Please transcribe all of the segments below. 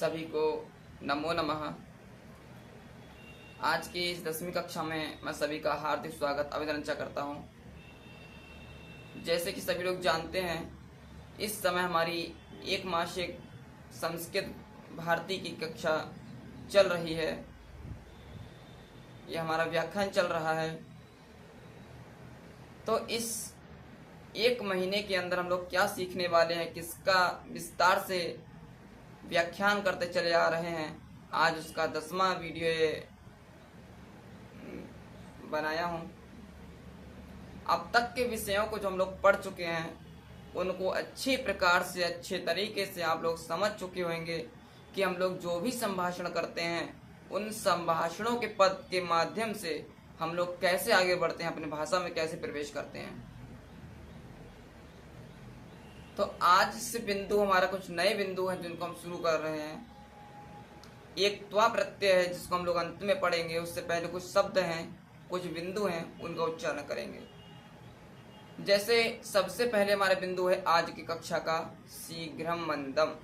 सभी को नमो नमः। आज की इस 10वीं कक्षा में मैं सभी का हार्दिक स्वागत अभिनंदन करता हूँ। जैसे कि सभी लोग जानते हैं, इस समय हमारी एक मासिक संस्कृत भारती की कक्षा चल रही है। यह हमारा व्याख्यान चल रहा है। तो इस एक महीने के अंदर हम लोग क्या सीखने वाले हैं, किसका विस्तार से व्याख्यान करते चले आ रहे हैं, आज उसका 10वां वीडियो बनाया हूँ। अब तक के विषयों को जो हम लोग पढ़ चुके हैं उनको अच्छी प्रकार से अच्छे तरीके से आप लोग समझ चुके होंगे कि हम लोग जो भी संभाषण करते हैं उन संभाषणों के पद के माध्यम से हम लोग कैसे आगे बढ़ते हैं, अपनी भाषा में कैसे प्रवेश करते हैं। तो आज से बिंदु हमारा कुछ नए बिंदु हैं जिनको हम शुरू कर रहे हैं। एक त्वा प्रत्यय है जिसको हम लोग अंत में पढ़ेंगे। उससे पहले कुछ शब्द हैं, कुछ बिंदु हैं, उनका उच्चारण करेंगे। जैसे सबसे पहले हमारे बिंदु है आज की कक्षा का शीघ्रम मंदम।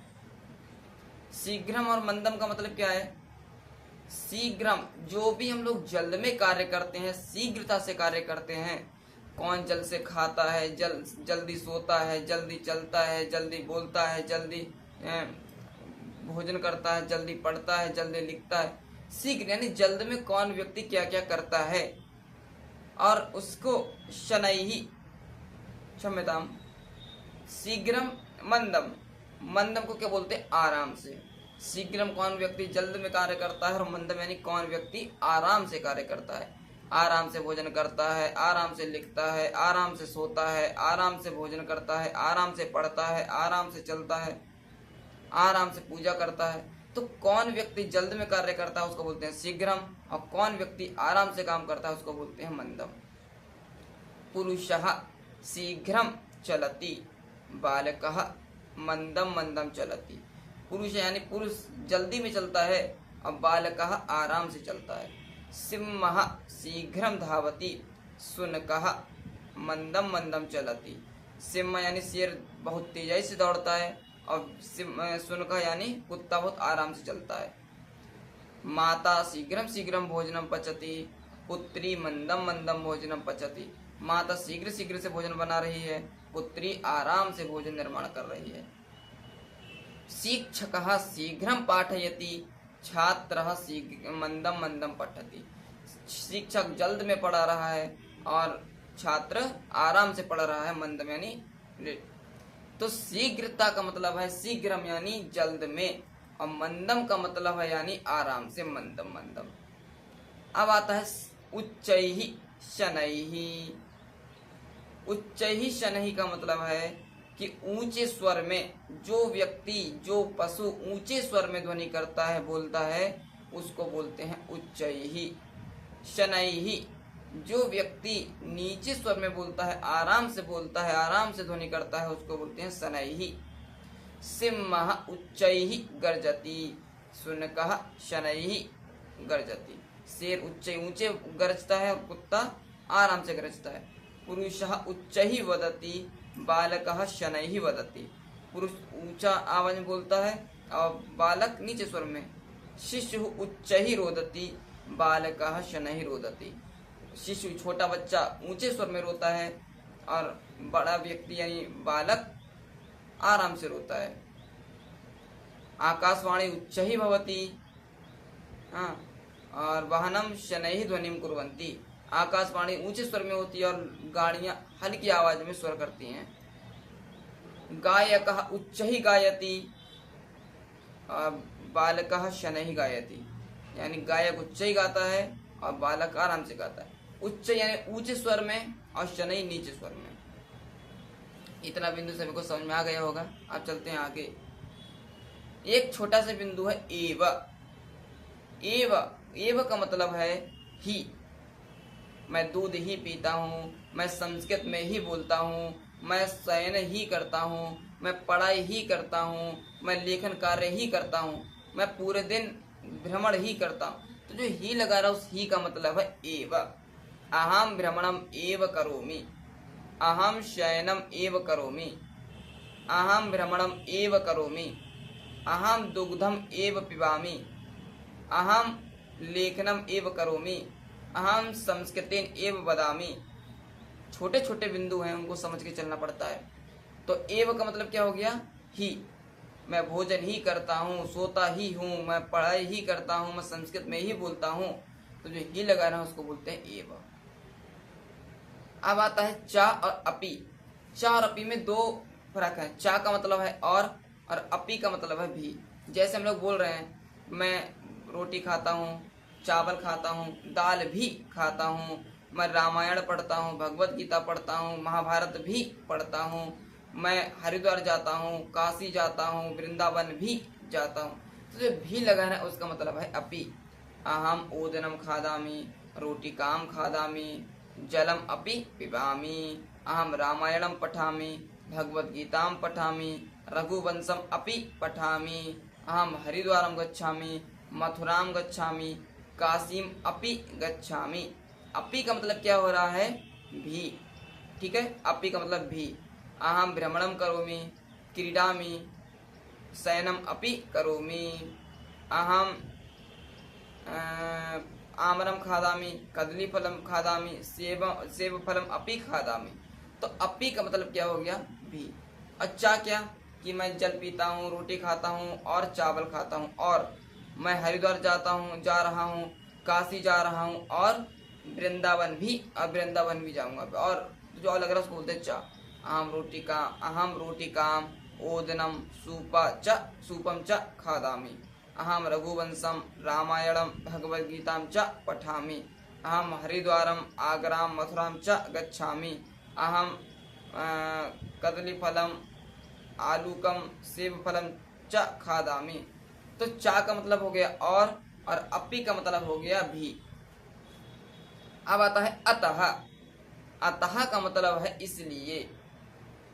शीघ्रम और मंदम का मतलब क्या है? शीघ्रम, जो भी हम लोग जल्द में कार्य करते हैं, शीघ्रता से कार्य करते हैं। कौन जल्द से खाता है, जल्दी सोता है, जल्दी चलता है, जल्दी बोलता है, जल्दी भोजन करता है, जल्दी पढ़ता है, जल्दी लिखता है। शीघ्र यानी जल्द में कौन व्यक्ति क्या क्या करता है। और उसको शनैहि क्षम्यताम शीघ्रम मंदम, मंदम को क्या बोलते हैं? आराम से। शीघ्रम कौन व्यक्ति जल्द में कार्य करता है और मंदम यानी कौन व्यक्ति आराम से कार्य करता है। आराम से भोजन करता है, आराम से लिखता है, आराम से सोता है, आराम से भोजन करता है, आराम से पढ़ता है, आराम से चलता है, आराम से पूजा करता है। तो कौन व्यक्ति जल्द में कार्य करता है उसको बोलते हैं शीघ्रम, और कौन व्यक्ति आराम से काम करता है उसको बोलते हैं मंदम। पुरुषः शीघ्रम चलति, बालकः मंदम मंदम चलति। पुरुष यानी पुरुष जल्दी में चलता है और बालकः आराम से चलता है। सिंहः शीघ्रम धावति, शुनकः मंदम मंदम चलति। सिंह यानी शेर बहुत तेजी से दौड़ता है और शुनक यानी कुत्ता बहुत आराम से चलता है। माता शीघ्रम शीघ्रम भोजनम पचति, पुत्री मंदम मंदम भोजनम पचति। माता शीघ्र शीघ्र से भोजन बना रही है, पुत्री आराम से भोजन निर्माण कर रही है। शिक्षकः शीघ्रम पाठयति, छात्रः मंदम मंदम पठति। शिक्षक जल्द में पढ़ा रहा है और छात्र आराम से पढ़ रहा है, मंदम यानी लेट। तो शीघ्रता का मतलब है शीघ्रम यानी जल्द में, और मंदम का मतलब है यानी आराम से, मंदम मंदम। अब आता है उच्चैहि शनैहि। उच्चैहि शनैहि का मतलब है कि ऊंचे स्वर में जो व्यक्ति, जो पशु ऊंचे स्वर में ध्वनि करता है, बोलता है, उसको बोलते हैं उच्चैहि। शनैहि, जो व्यक्ति नीचे स्वर में बोलता है, आराम से बोलता है, आराम से ध्वनि करता है, उसको बोलते हैं शनैहि। सिंहः उच्चैहि गर्जति, शुनकः शनैहि गर्जति। शेर ऊंचे गरजता है और कुत्ता आराम से गरजता है। पुरुषः उच्चैहि वदति, बालकः शनैहि वदति। पुरुष ऊंचा आवाज में बोलता है और बालक नीचे स्वर में। शिशु उच्चैहि रोदति, बालकः शनैहि रोदति। शिशु छोटा बच्चा ऊंचे स्वर में रोता है और बड़ा व्यक्ति यानी बालक आराम से रोता है। आकाशवाणी उच्चैहि भवति, हाँ, और वाहनम शनैहि ध्वनिम कुर्वन्ति। आकाशवाणी ऊंचे स्वर में होती है और गाड़ियां हल्की आवाज में स्वर करती हैं। गायकः उच्चैहि गायति, बालकः शनैहि गायति। यानी गायक उच्चैहि गाता है और बालक आराम से गाता है। उच्च यानी ऊंचे स्वर में और शनैहि नीचे स्वर में। इतना बिंदु सभी को समझ में आ गया होगा। अब चलते हैं आगे। एक छोटा सा बिंदु है एव। एव, एव का मतलब है ही। मैं दूध ही पीता हूँ, मैं संस्कृत में ही बोलता हूँ, मैं शयन ही करता हूँ, मैं पढ़ाई ही करता हूँ, मैं लेखन कार्य ही करता हूँ, मैं पूरे दिन भ्रमण ही करता हूँ। तो जो ही लगा रहा उस ही का मतलब है एव। अहम भ्रमणम एव करोमि, अहम शयनम एव करोमि, अहम भ्रमणम एव करोमि, अहम दुग्धम एव पिबामि, अहम लेखनम एव करोमि, अहम संस्कृतेन एव वदामि। छोटे छोटे बिंदु हैं, उनको समझ के चलना पड़ता है। तो एव का मतलब क्या हो गया? ही। मैं भोजन ही करता हूँ, सोता ही हूँ, मैं पढ़ाई ही करता हूँ, मैं संस्कृत में ही बोलता हूँ। तो जो ही लगा रहा है उसको बोलते हैं एव। अब आता है चा और अपी। चा और अपी में दो फर्क है। चा का मतलब है और अपी का मतलब है भी। जैसे हम लोग बोल रहे हैं, मैं रोटी खाता हूँ, चावल खाता हूँ, दाल भी खाता हूँ, मैं रामायण पढ़ता हूँ, भगवत गीता पढ़ता हूँ, महाभारत भी पढ़ता हूँ, मैं हरिद्वार जाता हूँ, काशी जाता हूँ, वृंदावन भी जाता हूँ। तो जो भी लगा है उसका मतलब है अपी। अहम ओदनम खादामी, रोटी काम खादामी, जलम अपि पिबामी, अहम रामायणम पठामि, भगवत गीताम पठामि, रघुवंशम अपि पठामि, अहम हरिद्वारम गच्छामि, मथुराम गच्छामि, काशीम अपि गच्छामि। अपि का मतलब क्या हो रहा है? भी। ठीक है, अपि का मतलब भी। अहम भ्रमणम करोमि, क्रीडामि, शयनम अपि करोमि, अहम आमरम खादामी, कदली फलम खादामी, सेब फलम अपि खादामी। तो अपी का मतलब क्या हो गया? भी। अच्छा क्या कि मैं जल पीता हूँ, रोटी खाता हूँ और चावल खाता हूँ, और मैं हरिद्वार जा रहा हूँ, काशी जा रहा हूँ, और वृंदावन भी जाऊंगा। और जो अलग अलग उसको बोलते हैं चा। अहम रोटी काम ओदनम सूपम च खादामी, अहम रघुवंशम रामायणम भगवद्गीतां च पठामि, अहम हरिद्वारम आगराम मथुराम च गच्छामि, अहम कदलीफलम आलूकम सेबफलम च खादामि। तो चा का मतलब हो गया और अपी का मतलब हो गया भी। अब आता है अतः। अतः का मतलब है इसलिए।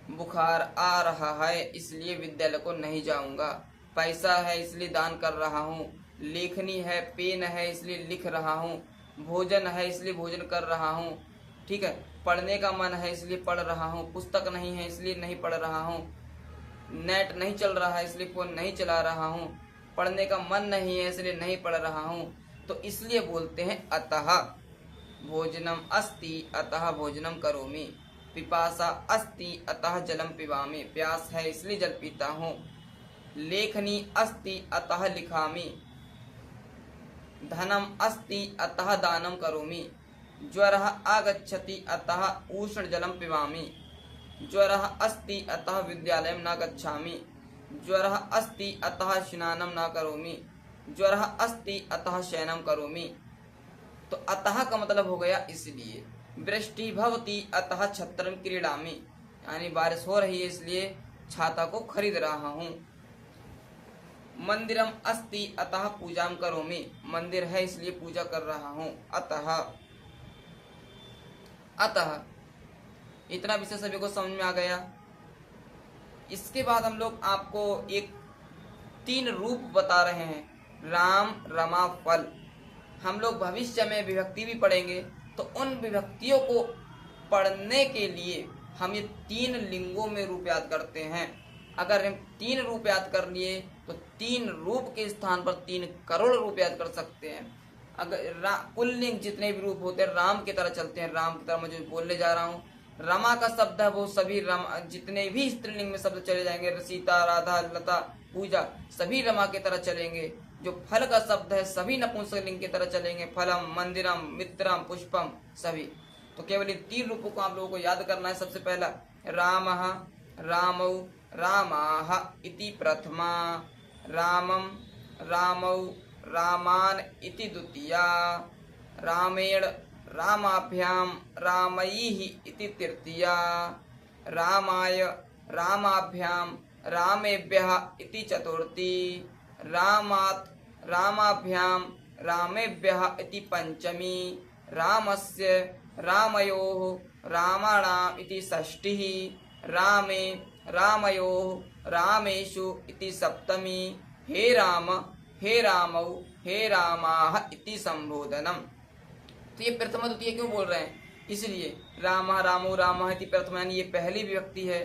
बुखार आ रहा है इसलिए विद्यालय को नहीं जाऊंगा, पैसा है इसलिए दान कर रहा हूँ, लेखनी है, पेन है इसलिए लिख रहा हूँ, भोजन है इसलिए भोजन कर रहा हूँ। ठीक है, पढ़ने का मन है इसलिए पढ़ रहा हूँ, पुस्तक नहीं है इसलिए नहीं पढ़ रहा हूँ, नेट नहीं चल रहा है इसलिए फोन नहीं चला रहा हूँ, पढ़ने का मन नहीं है इसलिए नहीं पढ़ रहा हूँ। तो इसलिए बोलते हैं अतः। भोजनम अस्ति अतः भोजनम करोमि, पिपासा अस्ति अतः जलम पिबामि, प्यास है इसलिए जल पीता हूँ, लेखनी अस्ति अतः लिखामि, धनम अस्ति अतः दानम करोमि, ज्वरः आगच्छति अतः उष्ण जलम पिबामि, ज्वरः अस्ति अतः विद्यालयं न गच्छामि, ज्वरः अस्ति अतः स्नानं न करोमि, ज्वरः अस्ति अतः शयनं करोमि। तो अतः का मतलब हो गया इसलिए। वृष्टि भवति अतः छत्रं क्रीडामि, यानी बारिश हो रही है इसलिए छाता को खरीद रहा हूँ। मंदिरम अस्ति अतः पूजां करोमि, मंदिर है इसलिए पूजा कर रहा हूँ। अतः इतना विषय सभी को समझ में आ गया। इसके बाद हम लोग आपको एक 3 रूप बता रहे हैं, राम रमा फल। हम लोग भविष्य में विभक्ति भी पढ़ेंगे, तो उन विभक्तियों को पढ़ने के लिए हम ये 3 लिंगों में रूप याद करते हैं। अगर हम 3 रूप याद कर लिए तो 3 रूप के स्थान पर 3 करोड़ रूप याद कर सकते हैं। अगर पुल्लिंग जितने भी रूप होते हैं राम की तरह चलते हैं, राम की तरह मैं जो बोलने जा रहा हूँ। रमा का शब्द है वो सभी जितने भी स्त्रीलिंग में शब्द चले जाएंगे, सीता, राधा, लता, पूजा, सभी रमा की तरह चलेंगे। जो फल का शब्द है सभी नपुंसकलिंग की तरह चलेंगे, फलम, मंदिरम, मित्रम, पुष्पम, सभी। तो केवल इन 3 रूपों को आप लोगों को याद करना है। सबसे पहला रामः, रामौ, रामाः इति प्रथमा, रामम, रामौ, रामान इति द्वितीया, रामेण, रामाभ्याम, रामैः इति तृतीया, रामाय, रामाभ्याम, रामेभ्यः इति चतुर्थी, रामात्, रामाभ्याम, रामेभ्यः इति पंचमी, रामस्य, रामयोः, रामाणाम् इति षष्ठी, रामे, रामयोः, रामेषु इति सप्तमी, हे राम, हे रामौ, हे रामाः इति संबोधनम। तो ये प्रथमा द्वितीय क्यों बोल रहे हैं? इसलिए रामः, रामौ, रामः इति प्रथमा यानी ये पहली विभक्ति है,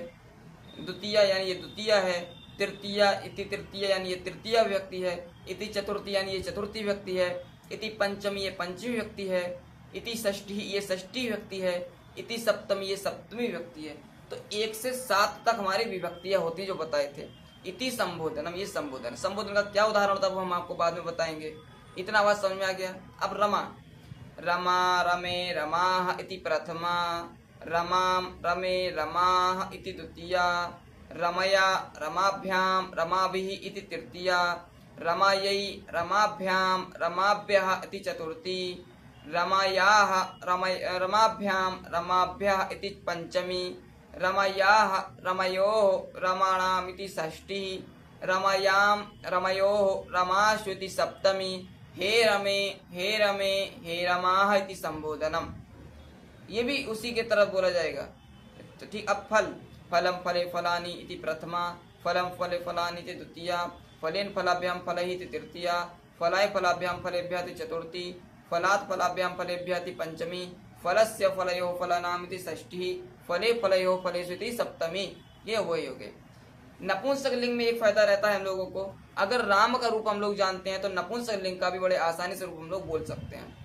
द्वितीया यानी ये द्वितीय है, तृतीया इति तृतीया यानी ये तृतीया विभक्ति है, इति चतुर्थी यानी ये चतुर्थी विभक्ति है, इति पंचमी ये पंचमी विभक्ति है, इति षष्ठी ये षष्ठी विभक्ति है, इति सप्तमी ये सप्तमी विभक्ति है। तो 1 से 7 तक हमारी विभक्तियां होती जो बताए थे। इति संबोधनम ये संबोधन, संबोधन का क्या उदाहरण था वो हम आपको बाद में बताएंगे। इतना आवाज समझ में आ गया। अब रमा, रमा रमे रमाः इति प्रथमा, रमाम रमे रमाः इति द्वितीया, रमया रमाभ्याम रमाभिः इति तृतीया, रमायै रमाभ्याम रमाभ्यः इति चतुर्थी, रमायाः रमाभ्याम रमाभ्यः इति पंचमी, रमायाः रमयोः रमाणाम् इति षष्ठी, रमायाम रमयोः रमाशु इति सप्तमी, हे रमे हे रमाः इति संबोधनम। ये भी उसी के तरफ बोला जाएगा। तो ठीक। अब फल, फलम फले फलानि इति प्रथमा, फलम फले फलानि इति द्वितीया, फलेन फलाभ्याम फलैः इति तृतीया, फलाय फलाभ्याम फलेभ्यः इति चतुर्थी, फलात् फलाभ्याम फलेभ्यः इति पंचमी, फलस्य फलयोः फलानाम् इति षष्ठी, फले फलयोः फलेषु इति सप्तमी। ये वही हो गए। नपुंसक लिंग में एक फायदा रहता है हम लोगों को, अगर राम का रूप हम लोग जानते हैं तो नपुंसक लिंग का भी बड़े आसानी से रूप हम लोग बोल सकते हैं।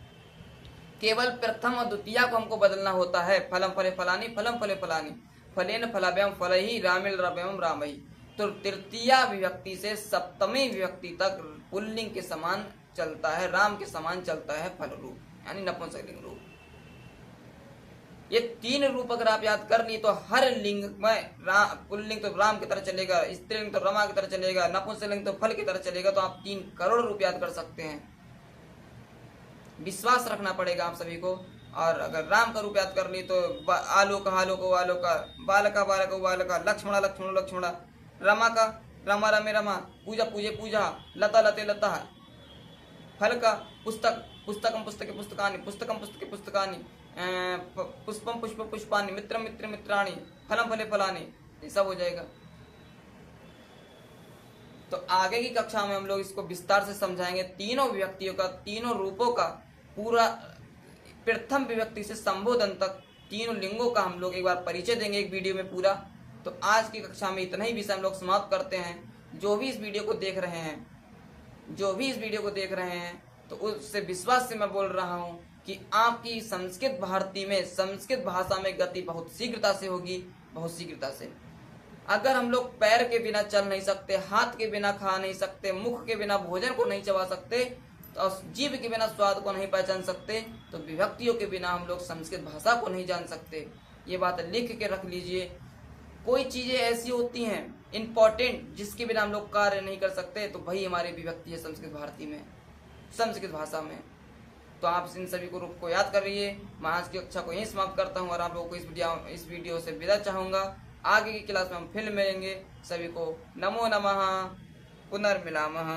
केवल प्रथम और द्वितीया को हमको बदलना होता है। फलम फले फलानी, फलम फले फलानी, फलेन फलाभ्याम फलैः, रामेण रामेण रामैः। तो तृतीया विभक्ति से सप्तमी विभक्ति तक पुल्लिंग के समान चलता है, राम के समान चलता है फल रूप, यानी नपुंसक लिंग रूप। ये 3 रूप अगर आप याद कर ली तो हर लिंग में पुल्लिंग तो राम की तरह चलेगा, स्त्रीलिंग तो रमा की तरह चलेगा, नपुंसकलिंग तो फल की तरह चलेगा। तो आप 3 करोड़ रूप याद कर सकते हैं। विश्वास रखना पड़ेगा आप सभी को। और अगर राम का रूप याद कर ली तो आलोक आलोक आलोका, बालका बालक बालका, लक्ष्मणा लक्ष्मण लक्ष्मणा, रमा का रमा रमे रमा, पूजा पूजे पूजा, लता लते लता। फल का पुस्तक पुस्तकम पुस्तके पुस्तकानि, पुस्तकम पुस्तके पुस्तकानि, पुष्पम पुष्प पुष्पानि, मित्र मित्र मित्राणि, फलम फले फलानि, ये सब हो जाएगा। तो आगे की कक्षा में हम लोग इसको विस्तार से समझाएंगे। तीनों विभक्तियों का, तीनों रूपों का पूरा प्रथम विभक्ति से संबोधन तक तीनों लिंगों का हम लोग एक बार परिचय देंगे एक वीडियो में पूरा। तो आज की कक्षा में इतना ही विषय हम लोग समाप्त करते हैं। जो भी इस वीडियो को देख रहे हैं तो उससे विश्वास से मैं बोल रहा हूं कि आपकी संस्कृत भारती में संस्कृत भाषा में गति बहुत शीघ्रता से होगी, बहुत शीघ्रता से। अगर हम लोग पैर के बिना चल नहीं सकते, हाथ के बिना खा नहीं सकते, मुख के बिना भोजन को नहीं चबा सकते, तो जीभ के बिना स्वाद को नहीं पहचान सकते, तो विभक्तियों के बिना हम लोग संस्कृत भाषा को नहीं जान सकते। ये बात लिख के रख लीजिए। कोई चीजें ऐसी होती हैं इम्पोर्टेंट जिसके बिना हम लोग कार्य नहीं कर सकते, तो वही हमारी विभक्ति है संस्कृत भारती में, संस्कृत भाषा में। तो आप इन सभी को रूप को याद कर रहिए। मैं आज की कक्षा को यहीं समाप्त करता हूँ और आप लोगों को इस वीडियो से विदा चाहूंगा। आगे की क्लास में हम फिर मिलेंगे। सभी को नमो नमः, पुनर्मिलामः।